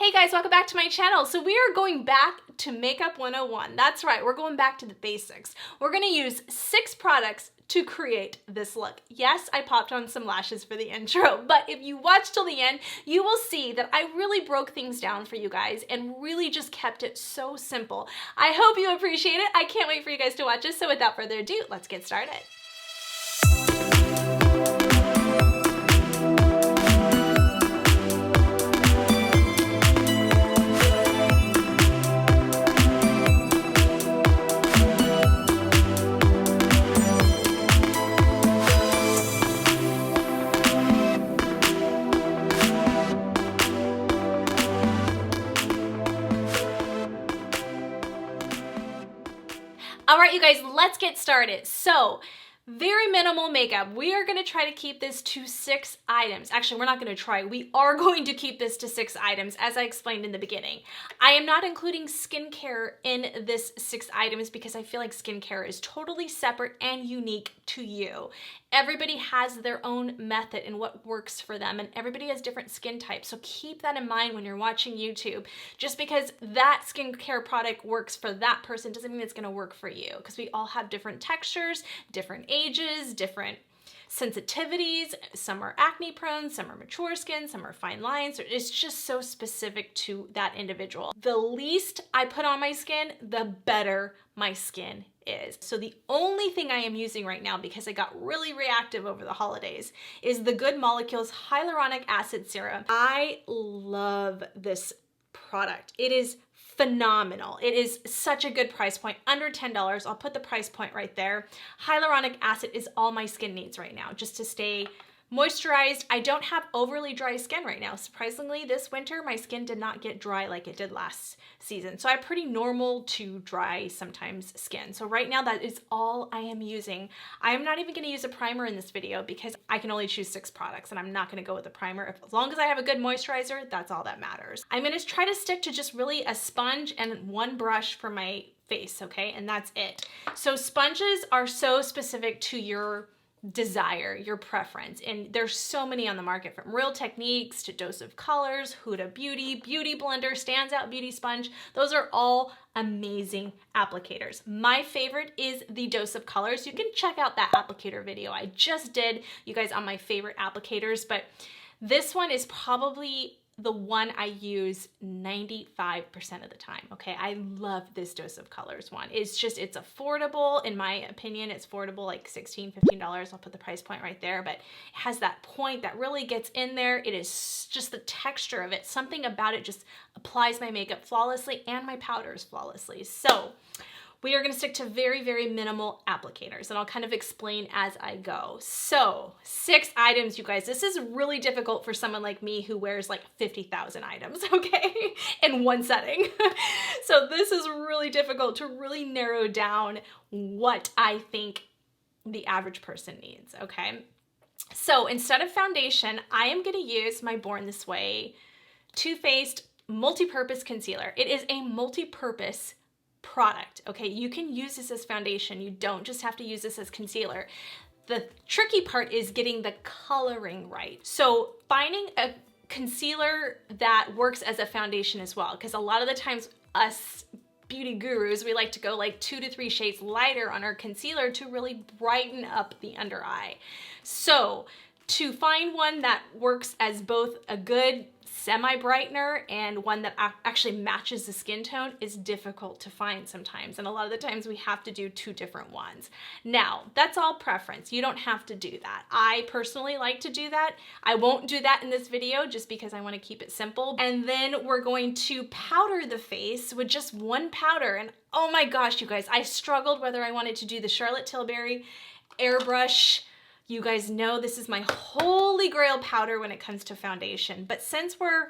Hey guys, welcome back to my channel. So we are going back to Makeup 101. That's right, we're going back to the basics. We're gonna use 6 products to create this look. Yes, I popped on some lashes for the intro, but if you watch till the end, you will see that I really broke things down for you guys and really just kept it so simple. I hope you appreciate it. I can't wait for you guys to watch this. So without further ado, let's get started. All right, you guys, let's get started. So, very minimal makeup. We are gonna try to keep this to 6 items. Actually, we're not gonna try. We are going to keep this to 6 items, as I explained in the beginning. I am not including skincare in this 6 items because I feel like skincare is totally separate and unique to you. Everybody has their own method and what works for them, and everybody has different skin types. So keep that in mind when you're watching YouTube. Just because that skincare product works for that person doesn't mean it's gonna work for you, because we all have different textures, different ages, different sensitivities. Some are acne prone, some are mature skin, some are fine lines. It's just so specific to that individual. The least I put on my skin, the better my skin is. So the only thing I am using right now, because I got really reactive over the holidays, is the Good Molecules Hyaluronic Acid Serum. I love this product. It is phenomenal. It is such a good price point, under $10. I'll put the price point right there. Hyaluronic acid is all my skin needs right now, just to stay moisturized. I don't have overly dry skin right now. Surprisingly, this winter, my skin did not get dry like it did last season. So I have pretty normal to dry sometimes skin. So right now, that is all I am using. I am not even gonna use a primer in this video because I can only choose 6 products and I'm not gonna go with a primer. As long as I have a good moisturizer, that's all that matters. I'm gonna try to stick to just really a sponge and one brush for my face, okay? And that's it. So sponges are so specific to your desire, your preference, and there's so many on the market, from Real Techniques to Dose of Colors, Huda Beauty, Beauty Blender, Stands Out Beauty Sponge. Those are all amazing applicators. My favorite is the Dose of Colors. You can check out that applicator video I just did, you guys, on my favorite applicators, but this one is probably the one I use 95% of the time, okay? I love this Dose of Colors one. It's affordable. In my opinion, it's affordable, like $16, $15. I'll put the price point right there, but it has that point that really gets in there. It is just the texture of it. Something about it just applies my makeup flawlessly and my powders flawlessly. So we are gonna stick to very, very minimal applicators, and I'll kind of explain as I go. So 6 items, you guys. This is really difficult for someone like me who wears like 50,000 items, okay, in one setting. So this is really difficult to really narrow down what I think the average person needs, okay? So instead of foundation, I am gonna use my Born This Way Too Faced Multi-Purpose Concealer. It is a multi-purpose product, okay? You can use this as foundation. You don't just have to use this as concealer. The tricky part is getting the coloring right. So finding a concealer that works as a foundation as well, because a lot of the times us beauty gurus, we like to go like 2 to 3 shades lighter on our concealer to really brighten up the under eye. So to find one that works as both a good semi-brightener and one that actually matches the skin tone is difficult to find sometimes. And a lot of the times we have to do 2 different ones. Now, that's all preference. You don't have to do that. I personally like to do that. I won't do that in this video just because I want to keep it simple. And then we're going to powder the face with just one powder. And oh my gosh, you guys, I struggled whether I wanted to do the Charlotte Tilbury Airbrush. You guys know this is my holy grail powder when it comes to foundation. But since we're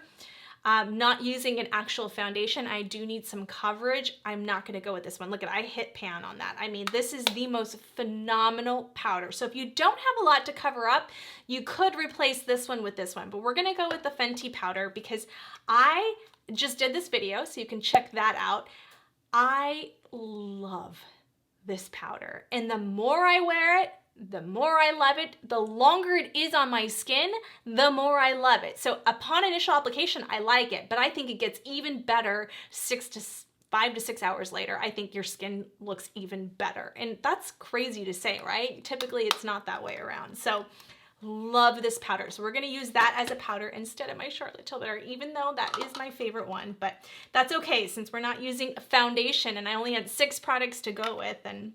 not using an actual foundation, I do need some coverage. I'm not gonna go with this one. Look at, I hit pan on that. I mean, this is the most phenomenal powder. So if you don't have a lot to cover up, you could replace this one with this one. But we're gonna go with the Fenty powder because I just did this video, so you can check that out. I love this powder. And the more I wear it, the more I love it. The longer it is on my skin, the more I love it. So upon initial application, I like it, but I think it gets even better 5 to 6 hours later. I think your skin looks even better. And that's crazy to say, right? Typically it's not that way around. So love this powder. So we're gonna use that as a powder instead of my Charlotte Tilbury, even though that is my favorite one, but that's okay since we're not using a foundation and I only had 6 products to go with, and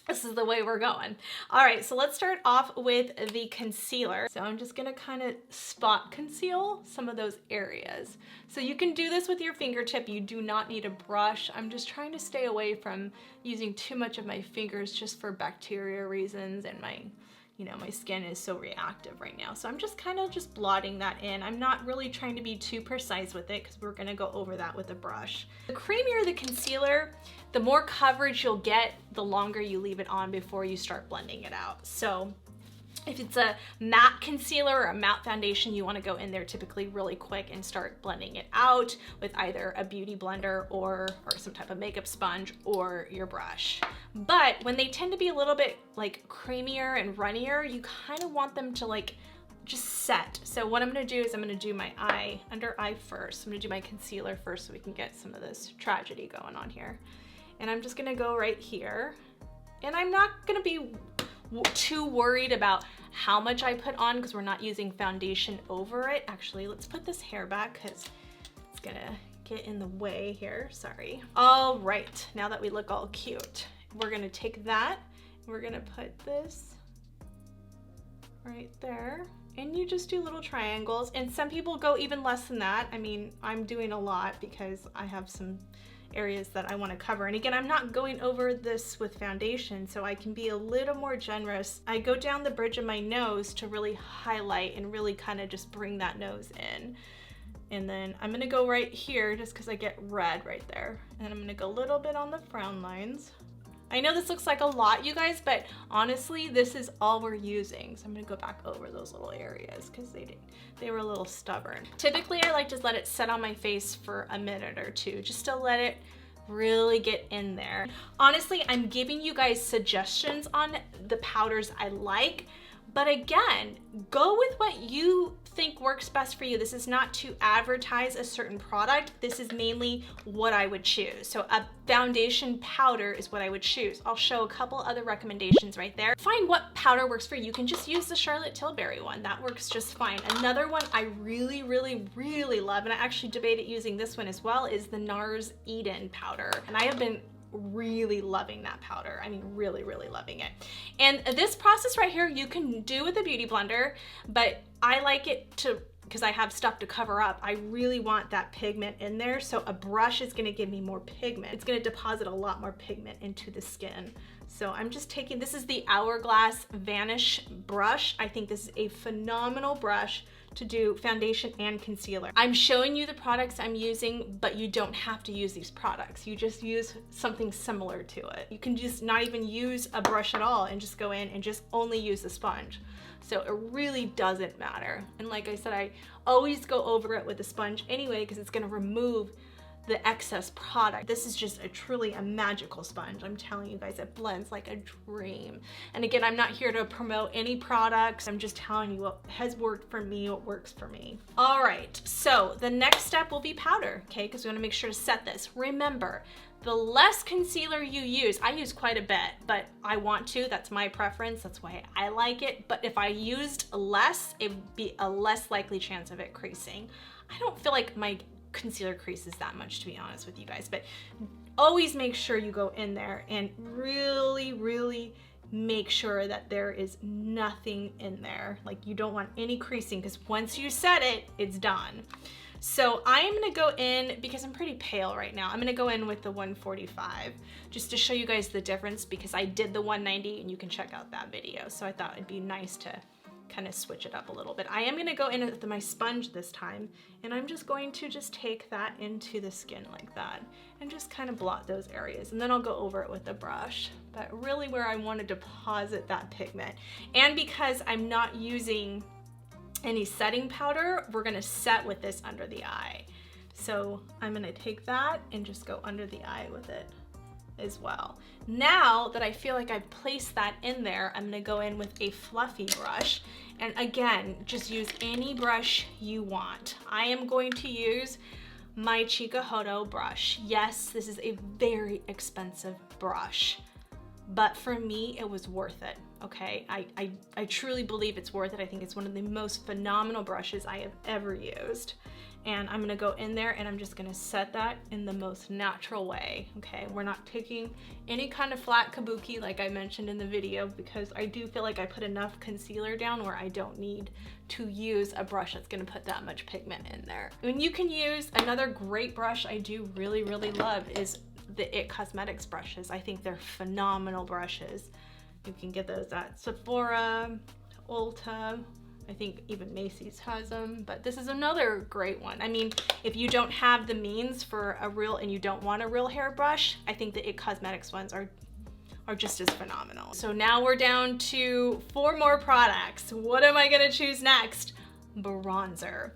this is the way we're going. All right, so let's start off with the concealer. So I'm just gonna kind of spot conceal some of those areas. So you can do this with your fingertip. You do not need a brush. I'm just trying to stay away from using too much of my fingers just for bacteria reasons, and my skin is so reactive right now. So I'm just kind of just blotting that in. I'm not really trying to be too precise with it because we're gonna go over that with a brush. The creamier the concealer, the more coverage you'll get, the longer you leave it on before you start blending it out. So if it's a matte concealer or a matte foundation, you want to go in there typically really quick and start blending it out with either a beauty blender or some type of makeup sponge or your brush. But when they tend to be a little bit like creamier and runnier, you kind of want them to like just set. So what I'm going to do is I'm going to do my under eye first. I'm going to do my concealer first so we can get some of this tragedy going on here. And I'm just going to go right here. And I'm not going to be too worried about how much I put on because we're not using foundation over it. Actually, let's put this hair back because it's gonna get in the way here, sorry. All right, now that we look all cute, we're gonna take that, we're gonna put this right there. And you just do little triangles, and some people go even less than that. I mean, I'm doing a lot because I have some areas that I want to cover. And again, I'm not going over this with foundation, so I can be a little more generous. I go down the bridge of my nose to really highlight and really kind of just bring that nose in. And then I'm going to go right here just because I get red right there. And then I'm going to go a little bit on the frown lines. I know this looks like a lot, you guys, but honestly, this is all we're using. So I'm gonna go back over those little areas because they were a little stubborn. Typically, I like to let it set on my face for a minute or two, just to let it really get in there. Honestly, I'm giving you guys suggestions on the powders I like, but again, go with what you think works best for you. This is not to advertise a certain product. This is mainly what I would choose. So a foundation powder is what I would choose. I'll show a couple other recommendations right there. Find what powder works for you. You can just use the Charlotte Tilbury one. That works just fine. Another one I really, really, really love, and I actually debated using this one as well, is the NARS Eden powder. And I have been really loving that powder. I mean, really, really loving it. And this process right here, you can do with a beauty blender, but I like it to, because I have stuff to cover up, I really want that pigment in there. So a brush is gonna give me more pigment. It's gonna deposit a lot more pigment into the skin. So I'm just taking, this is the Hourglass Vanish brush. I think this is a phenomenal brush to do foundation and concealer. I'm showing you the products I'm using, but you don't have to use these products. You just use something similar to it. You can just not even use a brush at all and just go in and just only use the sponge. So it really doesn't matter. And like I said, I always go over it with a sponge anyway, because it's gonna remove the excess product. This is just truly a magical sponge. I'm telling you guys, it blends like a dream. And again, I'm not here to promote any products. I'm just telling you what has worked for me, what works for me. All right, so the next step will be powder, okay? Because we wanna make sure to set this. Remember, the less concealer you use, I use quite a bit, but I want to, that's my preference, that's why I like it. But if I used less, it would be a less likely chance of it creasing. I don't feel like my concealer creases that much, to be honest with you guys, but always make sure you go in there and really, really make sure that there is nothing in there. Like, you don't want any creasing, because once you set it, it's done. So I am gonna go in, because I'm pretty pale right now, I'm gonna go in with the 145 just to show you guys the difference, because I did the 190 and you can check out that video. So I thought it'd be nice to kind of switch it up a little bit. I am gonna go in with my sponge this time, and I'm just going to just take that into the skin like that and just kind of blot those areas, and then I'll go over it with a brush. But really where I want to deposit that pigment, and because I'm not using any setting powder, we're gonna set with this under the eye. So I'm gonna take that and just go under the eye with it. as well. Now that I feel like I've placed that in there, I'm gonna go in with a fluffy brush. And again, just use any brush you want. I am going to use my Chikuhodo brush. Yes, this is a very expensive brush, but for me, it was worth it, okay? I truly believe it's worth it. I think it's one of the most phenomenal brushes I have ever used. And I'm gonna go in there and I'm just gonna set that in the most natural way, okay? We're not taking any kind of flat kabuki like I mentioned in the video, because I do feel like I put enough concealer down where I don't need to use a brush that's gonna put that much pigment in there. And you can use another great brush I do really love is the IT Cosmetics brushes. I think they're phenomenal brushes. You can get those at Sephora, Ulta, I think even Macy's has them, but this is another great one. I mean, if you don't have the means for a real, and you don't want a real hair brush, I think the IT Cosmetics ones are just as phenomenal. So now we're down to 4 more products. What am I gonna choose next? Bronzer.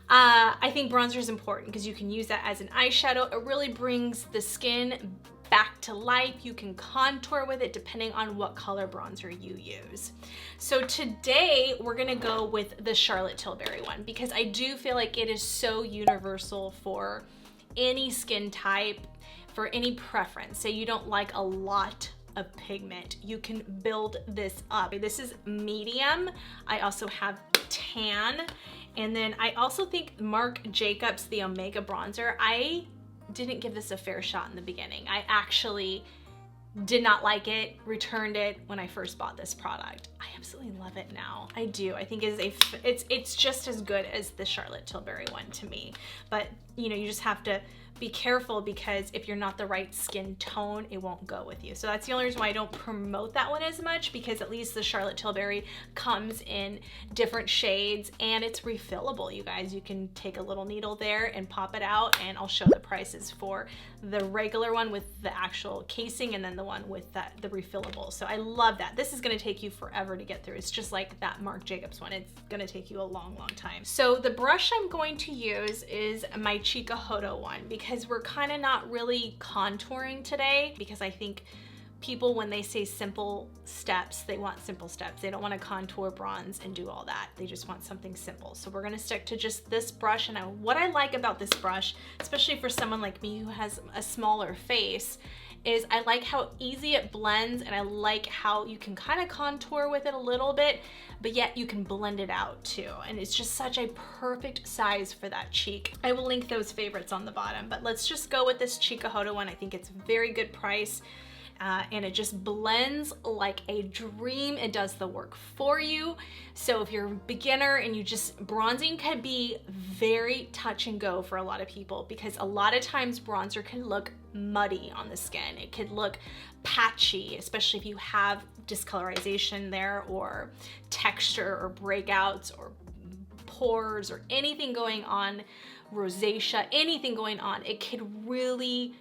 I think bronzer is important because you can use that as an eyeshadow. It really brings the skin back to life. You can contour with it depending on what color bronzer you use. So today we're gonna go with the Charlotte Tilbury one because I do feel like it is so universal for any skin type, for any preference. Say you don't like a lot of pigment, you can build this up. This is medium. I also have tan. And then I also think Marc Jacobs, the Omega bronzer, I didn't give this a fair shot in the beginning. I actually did not like it, returned it when I first bought this product. I absolutely love it now. I do. I think it's just as good as the Charlotte Tilbury one to me. But you know, you just have to be careful because if you're not the right skin tone, it won't go with you. So that's the only reason why I don't promote that one as much, because at least the Charlotte Tilbury comes in different shades and it's refillable, you guys. You can take a little needle there and pop it out, and I'll show the prices for the regular one with the actual casing and then the one with the refillable. So I love that. This is gonna take you forever to get through. It's just like that Marc Jacobs one. It's gonna take you a long time. So the brush I'm going to use is my Chikuhodo one because we're kind of not really contouring today, because I think people, when they say simple steps, they want simple steps. They don't want to contour, bronze, and do all that. They just want something simple. So we're going to stick to just this brush. And what I like about this brush, especially for someone like me who has a smaller face, is I like how easy it blends, and I like how you can kind of contour with it a little bit, but yet you can blend it out too. And it's just such a perfect size for that cheek. I will link those favorites on the bottom, but let's just go with this Chikuhodo one. I think it's a very good price. And it just blends like a dream. It does the work for you. So if you're a beginner and bronzing can be very touch and go for a lot of people, because a lot of times bronzer can look muddy on the skin. It could look patchy, especially if you have discolorization there, or texture, or breakouts, or pores, or anything going on, rosacea, anything going on. It could really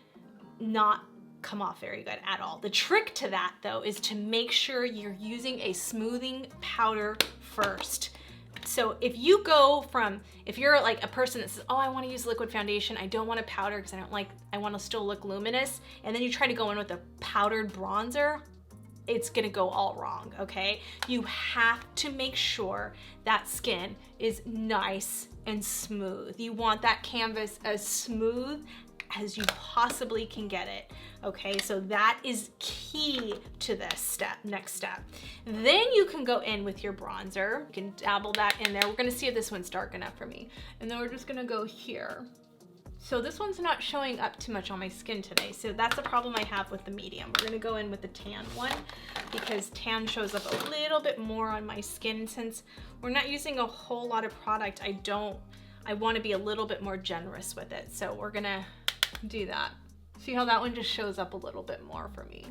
not come off very good at all. The trick to that though is to make sure you're using a smoothing powder first. So if you're like a person that says, oh, I want to use liquid foundation, I don't want a powder because I want to still look luminous, and then you try to go in with a powdered bronzer, it's gonna go all wrong, okay? You have to make sure that skin is nice and smooth. You want that canvas as smooth as you possibly can get it, okay? So that is key to this next step. Then you can go in with your bronzer. You can dabble that in there. We're gonna see if this one's dark enough for me. And then we're just gonna go here. So this one's not showing up too much on my skin today, so that's a problem I have with the medium. We're gonna go in with the tan one because tan shows up a little bit more on my skin. Since we're not using a whole lot of product, I wanna be a little bit more generous with it. So we're gonna do that. See how that one just shows up a little bit more for me.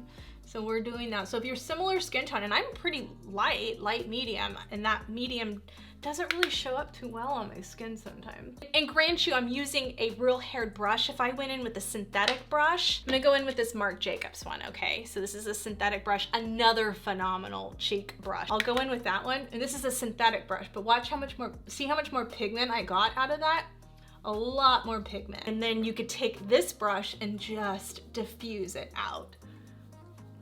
So we're doing that. So if you're similar skin tone, and I'm pretty light medium, and that medium doesn't really show up too well on my skin sometimes. And grant you, I'm using a real haired brush. If I went in with a synthetic brush, I'm gonna go in with this Marc Jacobs one, okay? So this is a synthetic brush, another phenomenal cheek brush. I'll go in with that one, and this is a synthetic brush, but watch see how much more pigment I got out of that? a lot more pigment. And then you could take this brush and just diffuse it out.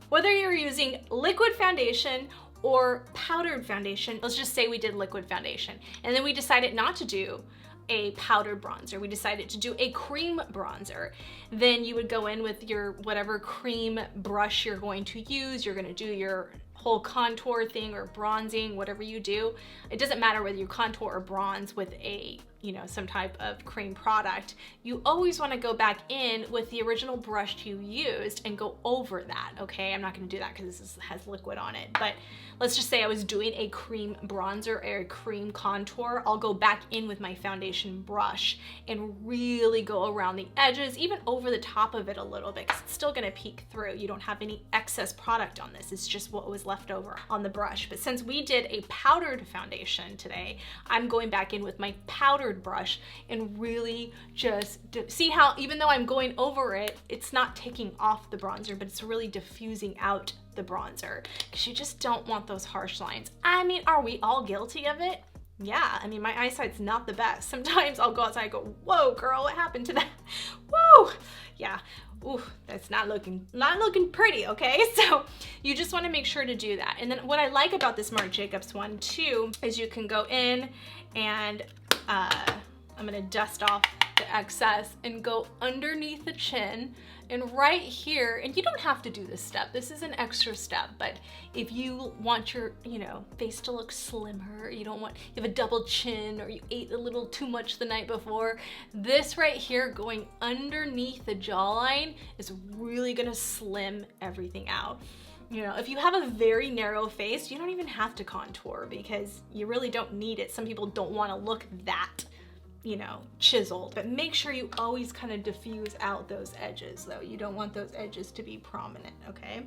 Whether you're using liquid foundation or powdered foundation, let's just say we did liquid foundation, and then we decided not to do a powdered bronzer, we decided to do a cream bronzer, then you would go in with your whatever cream brush you're going to use. You're gonna do your whole contour thing or bronzing, whatever you do. It doesn't matter whether you contour or bronze with a, you know, some type of cream product. You always want to go back in with the original brush you used and go over that, okay? I'm not going to do that because this has liquid on it, but let's just say I was doing a cream bronzer or a cream contour. I'll go back in with my foundation brush and really go around the edges, even over the top of it a little bit, because it's still going to peek through. You don't have any excess product on this. It's just what was left over on the brush. But since we did a powdered foundation today, I'm going back in with my powdered brush and really just see how, even though I'm going over it, it's not taking off the bronzer, but it's really diffusing out the bronzer, because you just don't want those harsh lines. I mean, are we all guilty of it? Yeah, I mean, my eyesight's not the best. Sometimes I'll go outside and go, whoa, girl, what happened to that? Whoa, yeah. Ooh, that's not looking pretty, okay? So you just want to make sure to do that. And then what I like about this Marc Jacobs one too is you can go in and I'm gonna dust off the excess and go underneath the chin and right here. And you don't have to do this step. This is an extra step, but if you want your, you know, face to look slimmer, you have a double chin, or you ate a little too much the night before, this right here going underneath the jawline is really gonna slim everything out. You know, if you have a very narrow face, you don't even have to contour because you really don't need it. Some people don't want to look that, you know, chiseled, but make sure you always kind of diffuse out those edges though. You don't want those edges to be prominent, okay?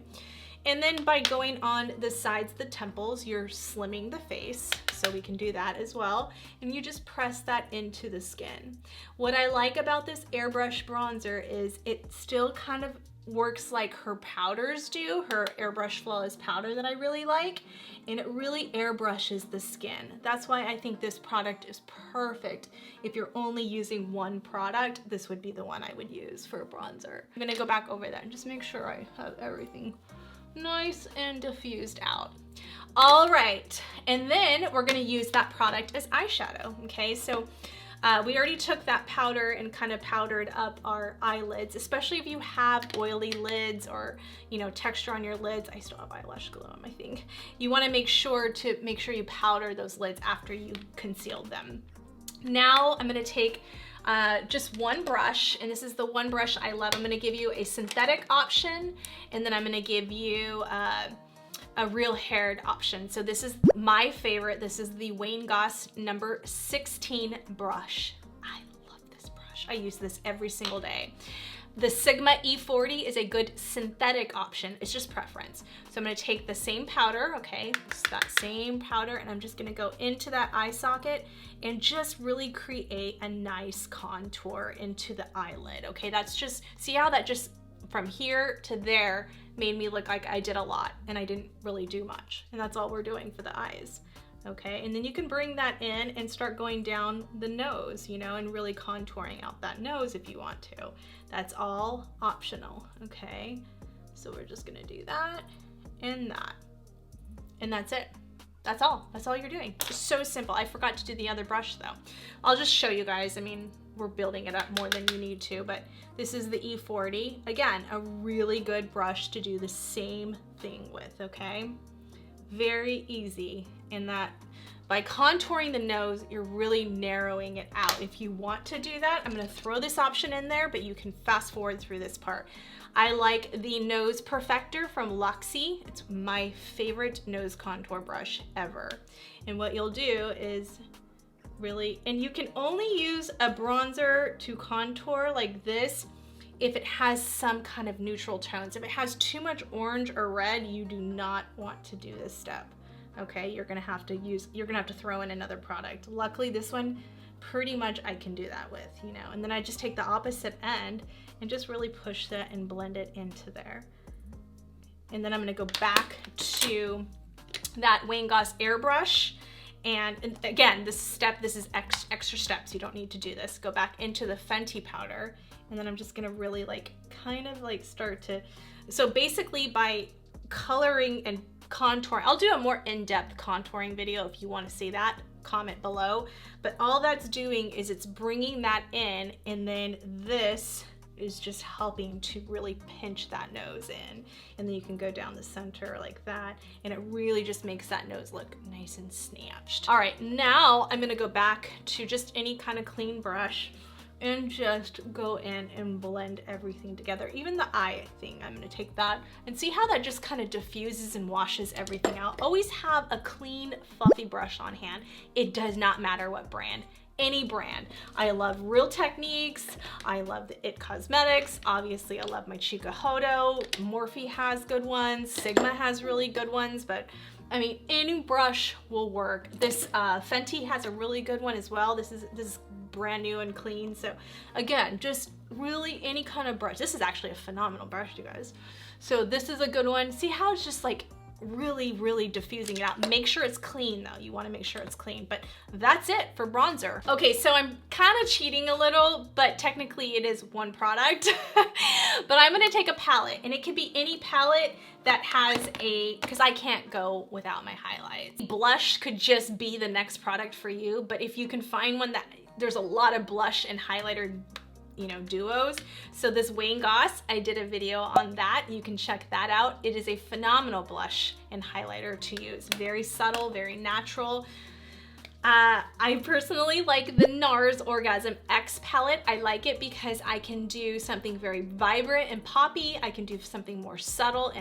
And then by going on the sides, the temples, you're slimming the face, so we can do that as well. And you just press that into the skin. What I like about this airbrush bronzer is it still kind of works like her powders do, her Airbrush Flawless powder that I really like, and it really airbrushes the skin. That's why I think this product is perfect. If you're only using one product, this would be the one I would use for a bronzer. I'm gonna go back over that and just make sure I have everything nice and diffused out. All right, and then we're gonna use that product as eyeshadow, okay? So we already took that powder and kind of powdered up our eyelids, especially if you have oily lids or, you know, texture on your lids. I still have eyelash glue on my thing. You want to make sure you powder those lids after you concealed them. Now I'm going to take just one brush, and this is the one brush I love. I'm going to give you a synthetic option, and then I'm going to give you a real haired option. So this is my favorite. This is the GOSS number 16 brush. I love this brush. I use this every single day. The Sigma E40 is a good synthetic option. It's just preference. So I'm gonna take the same powder, okay? It's that same powder, and I'm just gonna go into that eye socket and just really create a nice contour into the eyelid, okay? That's just, see how that just from here to there made me look like I did a lot and I didn't really do much. And that's all we're doing for the eyes, okay? And then you can bring that in and start going down the nose, you know, and really contouring out that nose if you want to. That's all optional, okay? So we're just gonna do that and that. And that's it. That's all you're doing. It's so simple. I forgot to do the other brush though. I'll just show you guys. I mean, we're building it up more than you need to, but this is the E40. Again, a really good brush to do the same thing with, okay? Very easy in that by contouring the nose, you're really narrowing it out. If you want to do that, I'm gonna throw this option in there, but you can fast forward through this part. I like the Nose Perfector from Luxie. It's my favorite nose contour brush ever. And what you'll do is really, and you can only use a bronzer to contour like this if it has some kind of neutral tones. If it has too much orange or red, you do not want to do this step. Okay, you're gonna have to throw in another product. Luckily this one, pretty much I can do that with, you know, and then I just take the opposite end and just really push that and blend it into there. And then I'm gonna go back to that GOSS airbrush And again, this is extra steps. You don't need to do this. Go back into the Fenty powder, and then I'm just gonna really like kind of like start to, so basically by coloring and contouring, I'll do a more in-depth contouring video if you want to see that, comment below. But all that's doing is it's bringing that in, and then this is just helping to really pinch that nose in, and then you can go down the center like that, and it really just makes that nose look nice and snatched. All right, now I'm gonna go back to just any kind of clean brush and just go in and blend everything together. Even the eye thing, I'm gonna take that and see how that just kind of diffuses and washes everything out. Always have a clean, fluffy brush on hand. It does not matter what brand. Any brand. I love Real Techniques. I love the IT Cosmetics. Obviously, I love my Chica Hodo. Morphe has good ones. Sigma has really good ones, but I mean, any brush will work. This Fenty has a really good one as well. This is brand new and clean. So again, just really any kind of brush. This is actually a phenomenal brush, you guys. So this is a good one. See how it's just like really diffusing it out. Make sure it's clean though. You want to make sure it's clean, but that's it for bronzer. Okay, so I'm kind of cheating a little, but technically it is one product. But I'm going to take a palette, and it could be any palette that has a, because I can't go without my highlights. Blush could just be the next product for you, but if you can find one that, there's a lot of blush and highlighter, you know, duos. So this GOSS, I did a video on that. You can check that out. It is a phenomenal blush and highlighter to use. Very subtle, very natural. I personally like the NARS Orgasm X palette. I like it because I can do something very vibrant and poppy. I can do something more subtle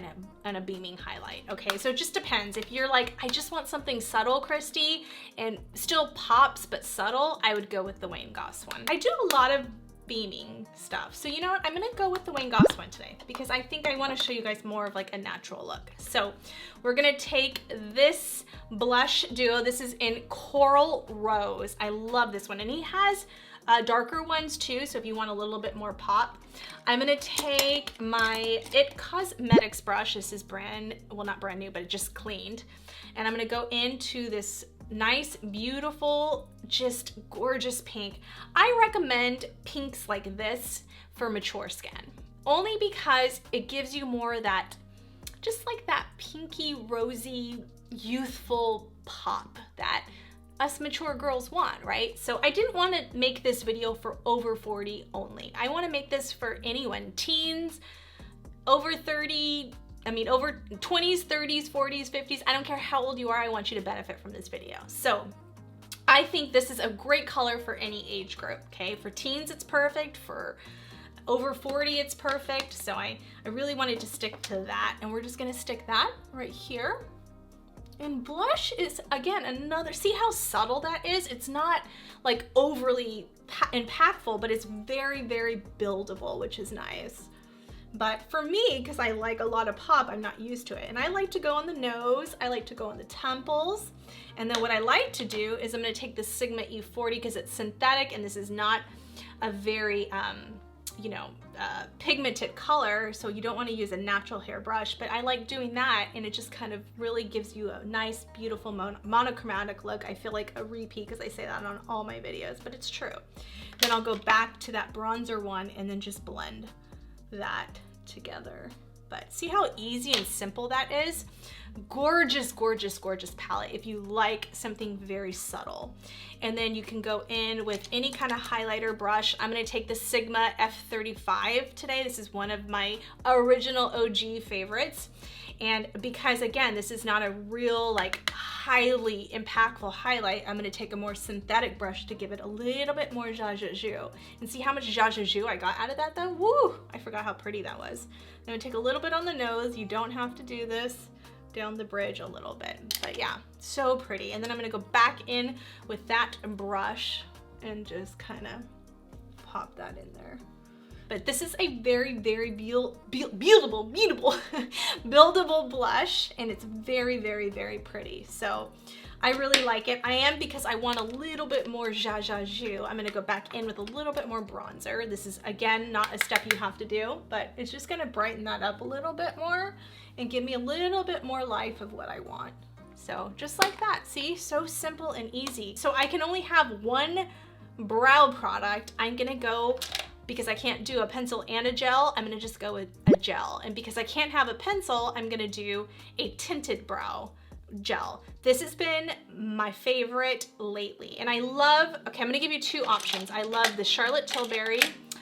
and a beaming highlight. Okay, so it just depends. If you're like, I just want something subtle, Christy, and still pops but subtle, I would go with the GOSS one. I do a lot of beaming stuff. So you know what? I'm gonna go with the GOSS one today because I think I want to show you guys more of like a natural look. So we're gonna take this blush duo. This is in Coral Rose. I love this one, and he has darker ones too, so if you want a little bit more pop. I'm gonna take my IT Cosmetics brush. This is well, not brand new, but it just cleaned. And I'm gonna go into this nice, beautiful, just gorgeous pink. I recommend pinks like this for mature skin, only because it gives you more of that, just like that pinky, rosy, youthful pop that us mature girls want, right? So I didn't want to make this video for over 40 only. I want to make this for anyone, teens, over 30, I mean, over 20s, 30s, 40s, 50s, I don't care how old you are, I want you to benefit from this video. So I think this is a great color for any age group, okay? For teens, it's perfect. For over 40, it's perfect. So I really wanted to stick to that, and we're just gonna stick that right here. And blush is, again, another, see how subtle that is? It's not like overly impactful, but it's very, very buildable, which is nice. But for me, because I like a lot of pop, I'm not used to it. And I like to go on the nose, I like to go on the temples. And then what I like to do is I'm gonna take the Sigma E40 because it's synthetic, and this is not a very, you know, pigmented color, so you don't want to use a natural hair brush, but I like doing that, and it just kind of really gives you a nice, beautiful monochromatic look. I feel like a repeat because I say that on all my videos, but it's true. Then I'll go back to that bronzer one and then just blend that together. But see how easy and simple that is? Gorgeous, gorgeous, gorgeous palette if you like something very subtle. And then you can go in with any kind of highlighter brush. I'm gonna take the Sigma F35 today. This is one of my original OG favorites. And because again, this is not a real like highly impactful highlight, I'm gonna take a more synthetic brush to give it a little bit more zha zha zhu. And see how much zha zha zhu I got out of that though? Woo! I forgot how pretty that was. I'm gonna take a little bit on the nose. You don't have to do this. Down the bridge a little bit, but yeah, so pretty. And then I'm gonna go back in with that brush and just kind of pop that in there. But this is a very, very buildable blush, and it's very, very, very pretty. So I really like it. I am, because I want a little bit more zha zha zhu, I'm gonna go back in with a little bit more bronzer. This is, again, not a step you have to do, but it's just gonna brighten that up a little bit more and give me a little bit more life of what I want. So just like that, see? So simple and easy. So I can only have one brow product. I'm gonna go, because I can't do a pencil and a gel, I'm gonna just go with a gel. And because I can't have a pencil, I'm gonna do a tinted brow gel. This has been my favorite lately. And I love, okay, I'm gonna give you two options. I love the Charlotte Tilbury.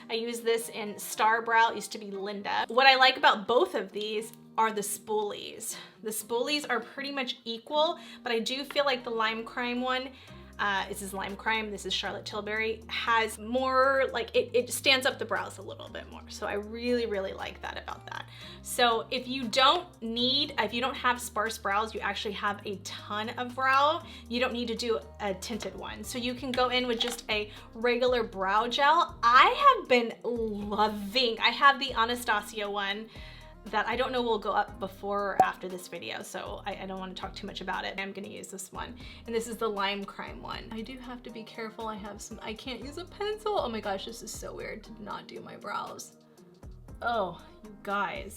I use this in Star Brow, it used to be Linda. What I like about both of these are the spoolies. The spoolies are pretty much equal, but I do feel like the Lime Crime one, this is Lime Crime, this is Charlotte Tilbury, has more, like it stands up the brows a little bit more. So I really, really like that about that. So if you don't have sparse brows, you actually have a ton of brow, you don't need to do a tinted one. So you can go in with just a regular brow gel. I have been loving, I have the Anastasia one that I don't know will go up before or after this video, so I don't want to talk too much about it. I'm gonna use this one, and this is the Lime Crime one. I do have to be careful. I can't use a pencil. Oh my gosh, this is so weird to not do my brows. Oh, you guys.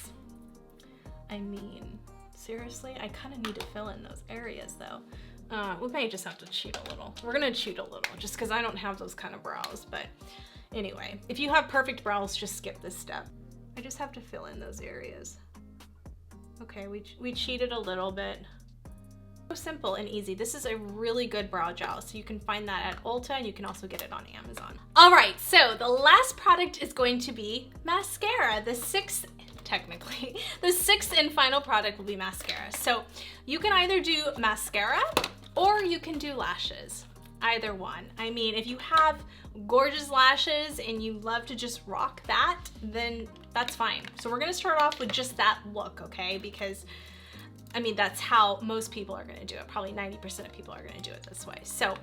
I mean, seriously, I kind of need to fill in those areas though. We may just have to cheat a little. We're gonna cheat a little, just because I don't have those kind of brows, but anyway, if you have perfect brows, just skip this step. I just have to fill in those areas. Okay, we cheated a little bit. So simple and easy. This is a really good brow gel, so you can find that at Ulta, and you can also get it on Amazon. All right, so the last product is going to be mascara. The sixth and final product will be mascara. So you can either do mascara or you can do lashes. Either one. I mean, if you have gorgeous lashes and you love to just rock that, then that's fine. So we're gonna start off with just that look, okay? Because I mean, that's how most people are gonna do it. Probably 90% of people are gonna do it this way. So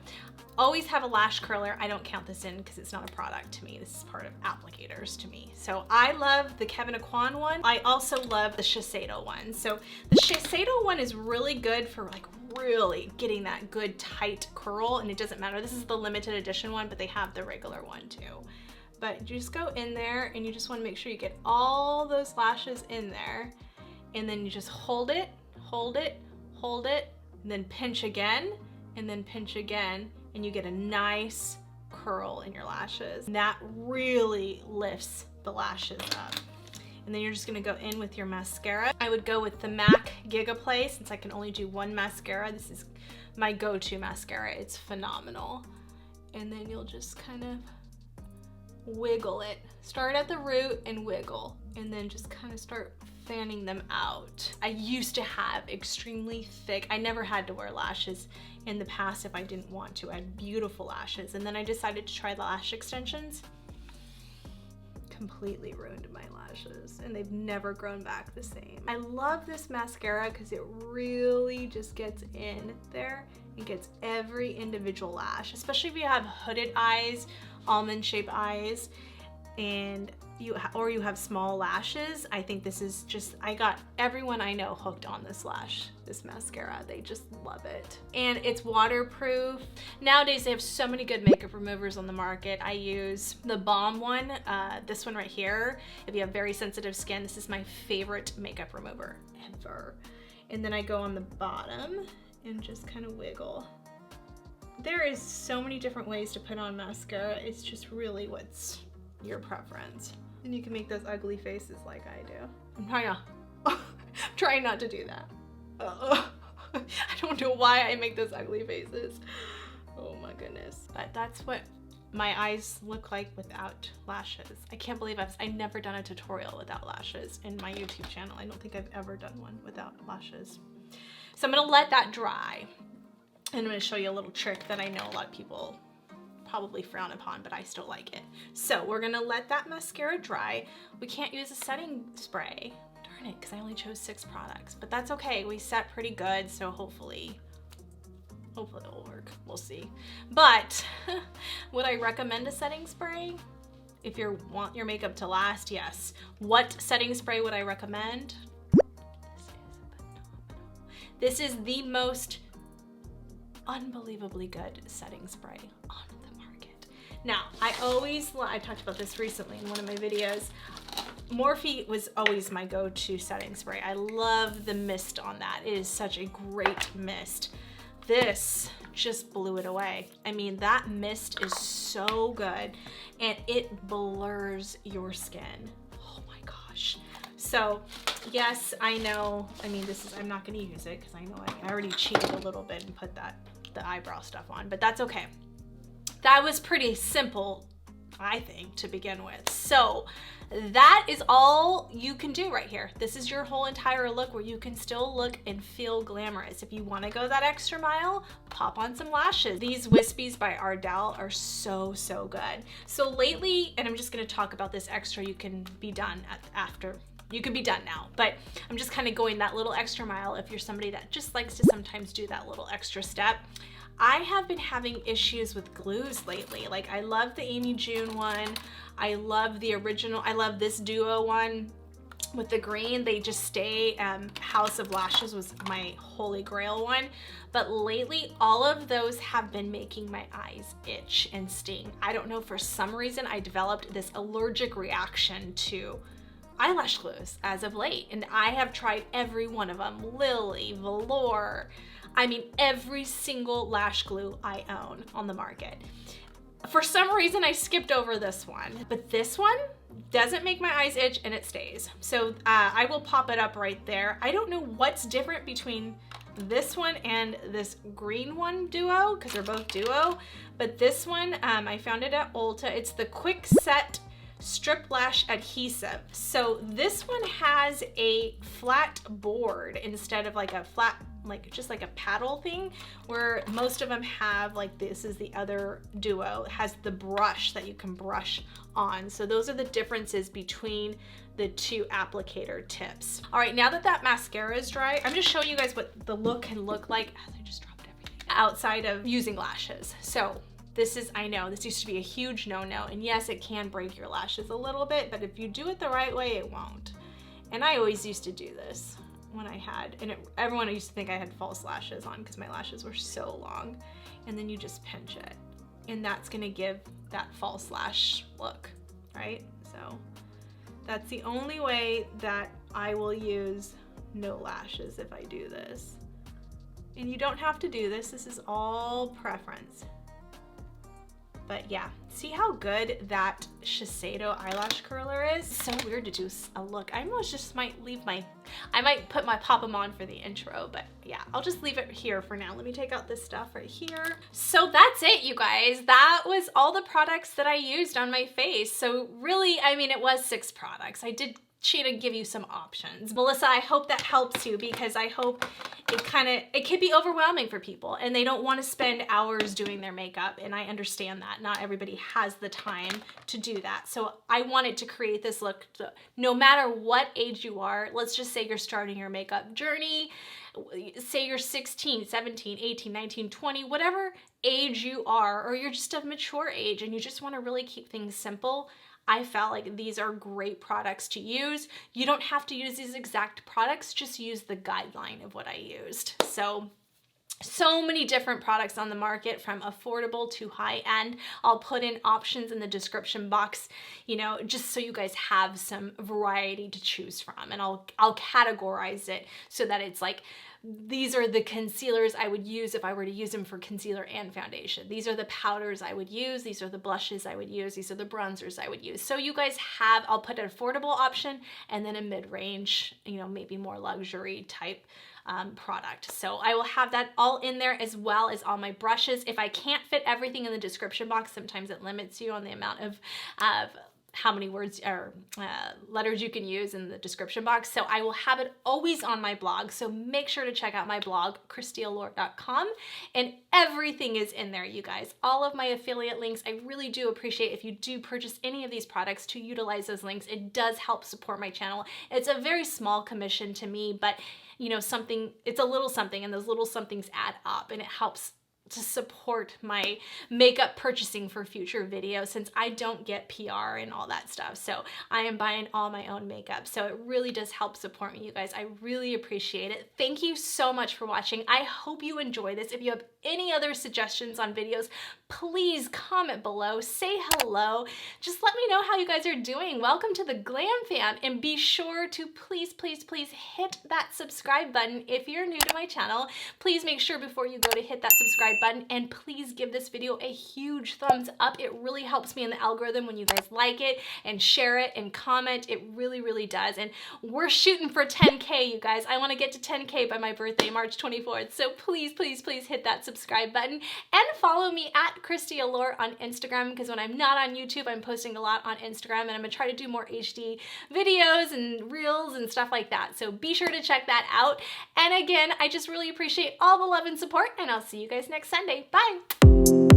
always have a lash curler. I don't count this in because it's not a product to me. This is part of applicators to me. So I love the Kevyn Aucoin one. I also love the Shiseido one. So the Shiseido one is really good for like really getting that good tight curl, and it doesn't matter. This is the limited edition one, but they have the regular one too. But you just go in there and you just want to make sure you get all those lashes in there, and then you just hold it, hold it, hold it, and then pinch again, and then pinch again, and you get a nice curl in your lashes. And that really lifts the lashes up. And then you're just gonna go in with your mascara. I would go with the MAC Giga Play, since I can only do one mascara. This is my go-to mascara. It's phenomenal. And then you'll just kind of wiggle it. Start at the root and wiggle, and then just kind of start fanning them out. I used to have extremely thick, I never had to wear lashes in the past if I didn't want to. I had beautiful lashes, and then I decided to try the lash extensions. Completely ruined my lashes, and they've never grown back the same. I love this mascara because it really just gets in there and gets every individual lash, especially if you have hooded eyes, almond shaped eyes, and you have small lashes. I think this is just, I got everyone I know hooked on this mascara. They just love it. And it's waterproof. Nowadays they have so many good makeup removers on the market. I use the Balm one, this one right here. If you have very sensitive skin, this is my favorite makeup remover ever. And then I go on the bottom and just kind of wiggle. There is so many different ways to put on mascara. It's just really what's your preference. And you can make those ugly faces like I do. I'm trying not to do that. I don't know why I make those ugly faces. Oh my goodness. But that's what my eyes look like without lashes. I can't believe I've never done a tutorial without lashes in my YouTube channel. I don't think I've ever done one without lashes. So I'm gonna let that dry. And I'm gonna show you a little trick that I know a lot of people probably frown upon, but I still like it. So we're gonna let that mascara dry. We can't use a setting spray. Darn it, because I only chose 6 products, but that's okay. We set pretty good, so hopefully it'll work. We'll see. But would I recommend a setting spray? If you want your makeup to last, yes. What setting spray would I recommend? This is the most unbelievably good setting spray on the market. Now, I talked about this recently in one of my videos. Morphe was always my go-to setting spray. I love the mist on that. It is such a great mist. This just blew it away. I mean, that mist is so good and it blurs your skin. Oh my gosh. So yes, I know, I mean, I'm not gonna use it because I know I already cheated a little bit and put the eyebrow stuff on, but that's okay. That was pretty simple, I think, to begin with. So that is all you can do right here. This is your whole entire look where you can still look and feel glamorous. If you want to go that extra mile, pop on some lashes. These Wispies by Ardell are so, so good. So lately, and I'm just going to talk about this extra, you can be done after. You could be done now, but I'm just kind of going that little extra mile if you're somebody that just likes to sometimes do that little extra step. I have been having issues with glues lately. Like, I love the Amy June one. I love the original. I love this duo one with the green. They just stay. House of Lashes was my holy grail one. But lately, all of those have been making my eyes itch and sting. I don't know, for some reason, I developed this allergic reaction to eyelash glues as of late. And I have tried every one of them. Lily, Velour, I mean, every single lash glue I own on the market. For some reason, I skipped over this one, but this one doesn't make my eyes itch and it stays. So I will pop it up right there. I don't know what's different between this one and this green one duo, because they're both duo, but this one, I found it at Ulta. It's the Quick Set Strip Lash Adhesive. So this one has a flat board instead of like a flat, like just like a paddle thing, where most of them have, like, this is the other duo, it has the brush that you can brush on. So those are the differences between the two applicator tips. All right, now that that mascara is dry, I'm just showing you guys what the look can look like. I just dropped everything outside of using lashes. So this is, I know this used to be a huge no-no, and yes, it can break your lashes a little bit, but if you do it the right way, it won't. And I always used to do this when I had, and everyone used to think I had false lashes on because my lashes were so long. And then you just pinch it, and that's gonna give that false lash look, right? So that's the only way that I will use no lashes, if I do this. And you don't have to do this. This is all preference. But yeah, see how good that Shiseido eyelash curler is? It's so weird to do a look. I almost just might leave I might pop them on for the intro, but yeah, I'll just leave it here for now. Let me take out this stuff right here. So that's it, you guys. That was all the products that I used on my face. So really, I mean, it was 6 products. I did cheat and give you some options. Melissa, I hope that helps you, because I hope it could be overwhelming for people and they don't want to spend hours doing their makeup, and I understand that. Not everybody has the time to do that. So I wanted to create this look, no matter what age you are. Let's just say you're starting your makeup journey, say you're 16, 17, 18, 19, 20, whatever age you are, or you're just of mature age and you just want to really keep things simple. I felt like these are great products to use. You don't have to use these exact products, just use the guideline of what I used. So many different products on the market, from affordable to high end. I'll put in options in the description box, you know, just so you guys have some variety to choose from. And I'll categorize it so that it's like, these are the concealers I would use if I were to use them for concealer and foundation. These are the powders I would use. These are the blushes I would use. These are the bronzers I would use. So you guys have, I'll put an affordable option and then a mid-range, you know, maybe more luxury type product. So I will have that all in there, as well as all my brushes. If I can't fit everything in the description box, sometimes it limits you on the amount of how many words or letters you can use in the description box. So I will have it always on my blog. So make sure to check out my blog, christyallure.com, and everything is in there, you guys. All of my affiliate links. I really do appreciate if you do purchase any of these products to utilize those links. It does help support my channel. It's a very small commission to me, but you know, it's a little something, and those little somethings add up, and it helps to support my makeup purchasing for future videos, since I don't get PR and all that stuff. So I am buying all my own makeup. So it really does help support me, you guys. I really appreciate it. Thank you so much for watching. I hope you enjoy this. If you have any other suggestions on videos, please comment below, say hello. Just let me know how you guys are doing. Welcome to the Glam Fam, and be sure to please, please, please hit that subscribe button if you're new to my channel. Please make sure before you go to hit that subscribe button, and please give this video a huge thumbs up. It really helps me in the algorithm when you guys like it and share it and comment. It really, really does. And we're shooting for 10K, you guys. I want to get to 10K by my birthday, March 24th. So please, please, please hit that subscribe button and follow me at Christy Allure on Instagram, because when I'm not on YouTube, I'm posting a lot on Instagram, and I'm gonna try to do more HD videos and reels and stuff like that. So be sure to check that out. And again, I just really appreciate all the love and support, and I'll see you guys next Sunday. Bye.